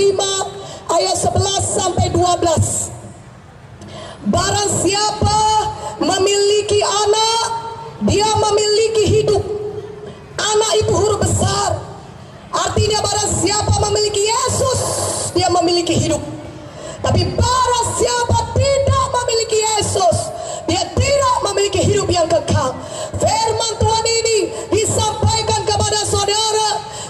5 ayat 11 sampai 12. Barang siapa memiliki anak, dia memiliki hidup. Anak itu huruf besar, artinya barang siapa memiliki Yesus, dia memiliki hidup. Tapi barang siapa tidak memiliki Yesus, dia tidak memiliki hidup yang kekal. Firman Tuhan ini disampaikan kepada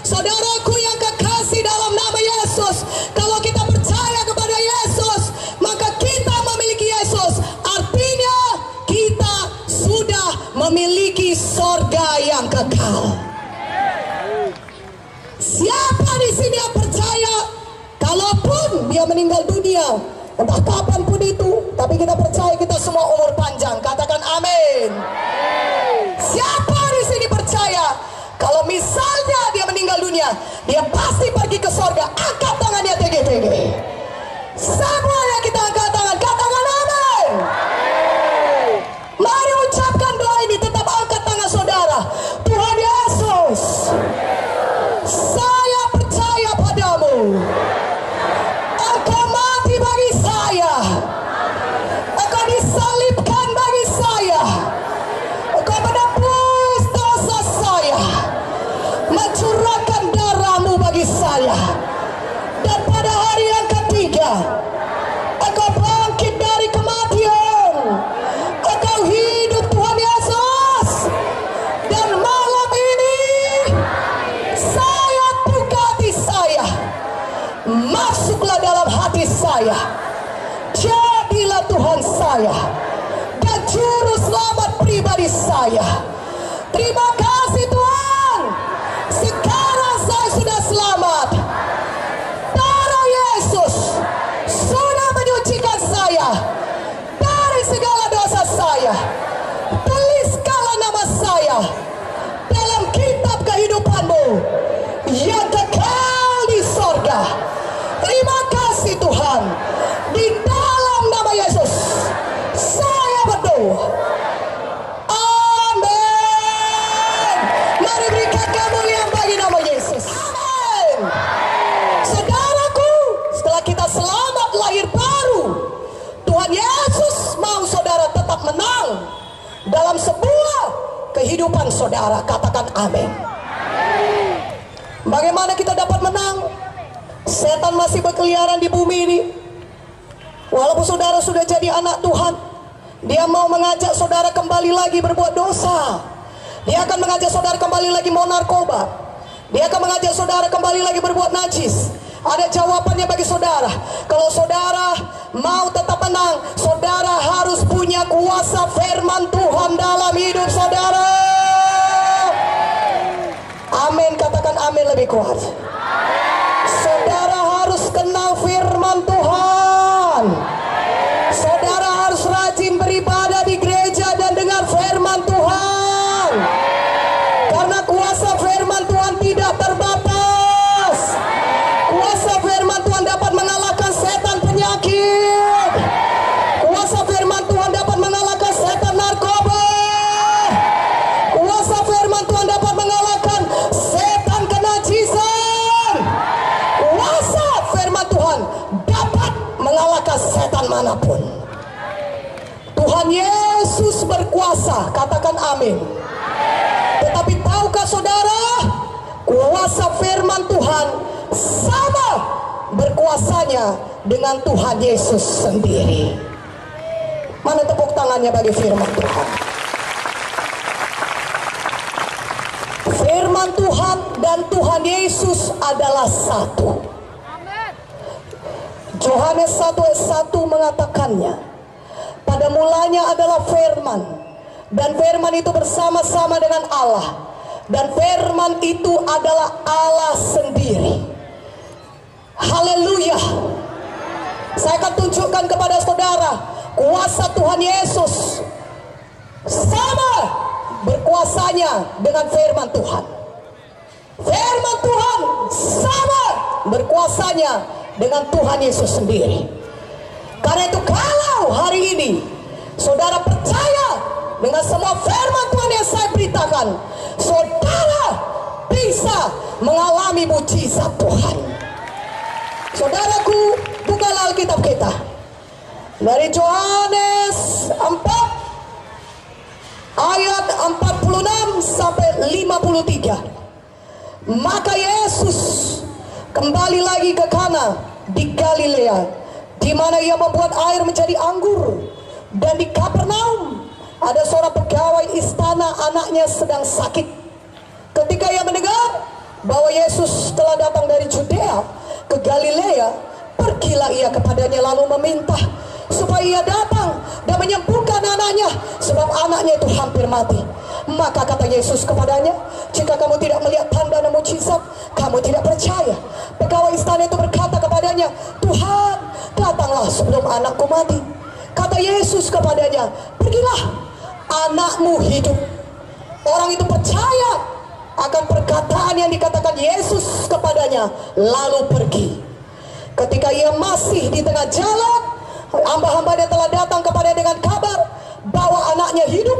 saudaraku yang kekasih dalam nama Yesus. Kalau kita percaya kepada Yesus, maka kita memiliki Yesus. Artinya kita sudah memiliki sorga yang kekal. Siapa di sini yang percaya, kalaupun dia meninggal dunia, entah kapanpun itu, tapi kita percaya kita semua umur panjang. Katakan amin. Siapa di sini percaya, kalau misalnya dia meninggal dunia, dia pasti pergi ke sorga? Angkat tangannya tinggi-tinggi. Semuanya kita angkat tangan, katakan amin. Mari ucapkan doa ini, tetap angkat tangan saudara. Tuhan Yesus, saya percaya padamu. Engkau mati bagi saya, Engkau disalibkan bagi saya, Engkau menebus dosa saya, mencurahkan darahmu bagi saya. Dan pada hari yang ketiga, Engkau bangkit dari kematian, Engkau hidup Tuhan Yesus. Dan malam ini saya buka hati saya, masuklah dalam hati saya, jadilah Tuhan saya dan juru selamat pribadi saya. Terima kasih Tuhan, sekarang saya sudah selamat. Darah Yesus sudah menyucikan saya dari segala dosa saya. Tuliskanlah nama saya dalam kitab kehidupan-Mu yang kekal di sorga. Terima kasih Tuhan, di dalam nama Yesus saya berdoa. Amin. Mari berikan kemuliaan bagi nama Yesus. Amin. Saudaraku, setelah kita selamat lahir baru, Tuhan Yesus mau saudara tetap menang dalam sebuah kehidupan saudara. Katakan amin. Bagaimana kita dapat menang? Setan masih berkeliaran di bumi ini. Walaupun saudara sudah jadi anak Tuhan, dia mau mengajak saudara kembali lagi berbuat dosa. Dia akan mengajak saudara kembali lagi mau narkoba. Dia akan mengajak saudara kembali lagi berbuat najis. Ada jawabannya bagi saudara. Kalau saudara mau tetap menang, saudara harus punya kuasa firman Tuhan dalam hidup saudara. Amin, katakan amin lebih kuat. Saudara harus kenal firman Tuhan. Saudara harus rajin beribadah di gereja dan dengar firman Tuhan. Karena kuasa firman Tuhan tidak terbatas. Kuasa firman Tuhan dapat mengalahkan setan penyakit. Kuasa firman Tuhan dapat mengalahkan setan narkoba. Kuasa firman Tuhan dapat mengalahkan setan kenajisan. Kuasa firman Tuhan dapat mengalahkan setan manapun. Tuhan Yesus berkuasa, katakan amin. Tetapi tahukah saudara, kuasa firman Tuhan sama berkuasanya dengan Tuhan Yesus sendiri. Mana tepuk tangannya bagi firman Tuhan? Firman Tuhan dan Tuhan Yesus adalah satu. Yohanes 1:1 mengatakannya, pada mulanya adalah firman, dan firman itu bersama-sama dengan Allah, dan firman itu adalah Allah sendiri. Haleluya. Saya akan tunjukkan kepada saudara kuasa Tuhan Yesus sama berkuasanya dengan firman Tuhan. Firman Tuhan sama berkuasanya dengan Tuhan Yesus sendiri. Karena itu kalau hari ini saudara percaya dengan semua firman Tuhan yang saya beritakan, saudara bisa mengalami mujizat Tuhan. Saudaraku, bukalah Alkitab kita dari Yohanes 4 ayat 46 sampai 53. Maka Yesus kembali lagi ke Kana di Galilea, di mana ia membuat air menjadi anggur. Dan di Kapernaum ada seorang pegawai istana, anaknya sedang sakit. Ketika ia mendengar bahwa Yesus telah datang dari Judea ke Galilea, pergilah ia kepadanya lalu meminta supaya ia datang dan menyembuhkan anaknya, sebab anaknya itu hampir mati. Maka kata Yesus kepadanya, jika kamu tidak melihat tanda dan mukjizat, kamu tidak percaya. Pegawai istana itu berkata kepadanya, Tuhan, datanglah sebelum anakku mati. Kata Yesus kepadanya, pergilah, anakmu hidup. Orang itu percaya akan perkataan yang dikatakan Yesus kepadanya, lalu pergi. Ketika ia masih di tengah jalan, hamba-hambanya telah datang kepada dengan kabar bahwa anaknya hidup.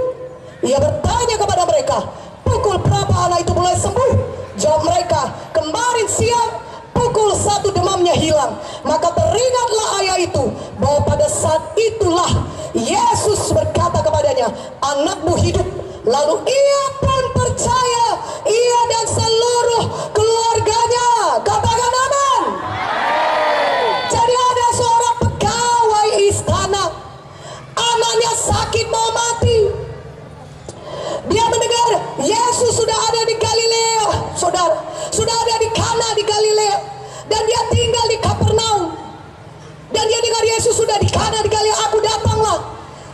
Ia bertanya kepada mereka, pukul berapa anak itu mulai sembuh? Jawab mereka, kemarin siang pukul 1 demamnya hilang. Maka teringatlah ayah itu bahwa pada saat itulah Yesus berkata kepadanya, anakmu hidup. Lalu ia pun percaya, ia dan seluruh keluarganya. Katakan amin. Jadi ada seorang pegawai istana, anaknya sakit mau mati. Dia mendengar Yesus sudah ada di Galilea, saudara, sudah ada di Kana di Galilea, dan dia tinggal di Kapernaum. Dan dia dengar Yesus sudah di Kana di Galilea, aku datanglah.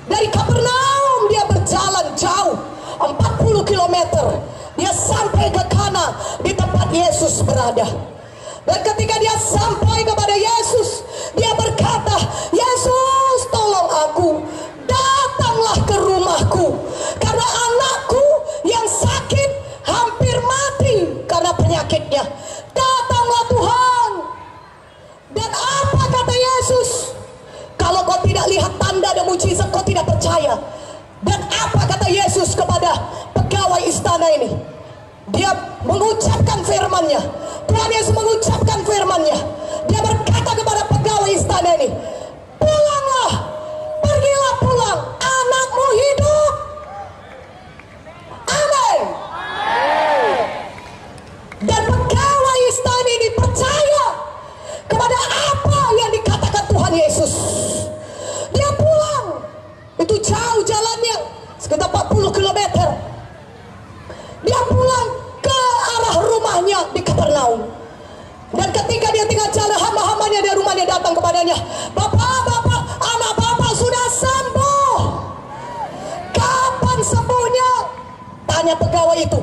Dari Kapernaum dia berjalan jauh 40 km. Dia sampai ke Kana di tempat Yesus berada. Dan ketika dia sampai kepada Yesus, dia berkata, Yesus, tolong aku, datanglah ke rumahku, karena anakku yang sakit hampir mati karena penyakitnya. Datanglah Tuhan. Dan apa kata Yesus? Kalau kau tidak lihat tanda dan mujizat, kau tidak percaya. Dan apa kata Yesus kepada pegawai istana ini? Dia mengucapkan firman-Nya. Tuhan Yesus mengucapkan firman-Nya. Dia berkata kepada pegawai istana ini, pulanglah, pergilah pulang, anakmu hidup. Amin. Dan pegawai istana ini percaya kepada apa yang dikatakan Tuhan Yesus. Dia pulang. Itu jauh jalannya, sekitar 40 km. Dia pulang ke arah rumahnya di Kapernaum. Dan ketika dia tinggal jalan, hamba-hambanya dari rumahnya datang kepadanya, Bapak, anak Bapak sudah sembuh. Kapan sembuhnya? Tanya pegawai itu.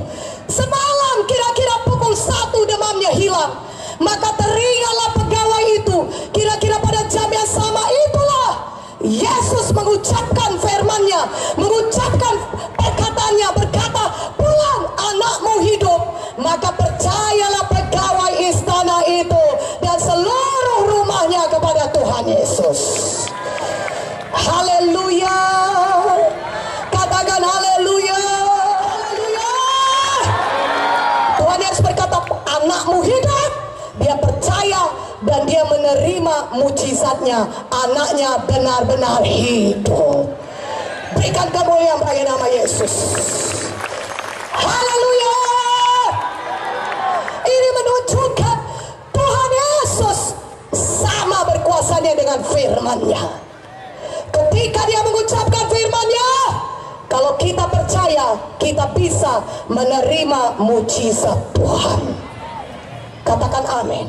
Semalam kira-kira pukul 1 demamnya hilang. Maka teringatlah pegawai itu, kira-kira pada jam yang sama itulah Yesus mengucapkan firman-Nya, mengucapkan perkataannya, berkata, pulang, anakmu hidup. Maka percayalah pegawai istana itu dan seluruh rumahnya kepada Tuhan Yesus. Haleluya. Katakan haleluya. Haleluya. Tuhan Yesus berkata, anakmu hidup. Dia percaya dan dia menerima mujizatnya. Anaknya benar-benar hidup. Berikan kemuliaan bagi nama Yesus. Haleluya. Ini menunjukkan Tuhan Yesus sama berkuasanya dengan firman-Nya. Ketika dia mengucapkan firman-Nya, kalau kita percaya, kita bisa menerima mujizat Tuhan. Katakan amin.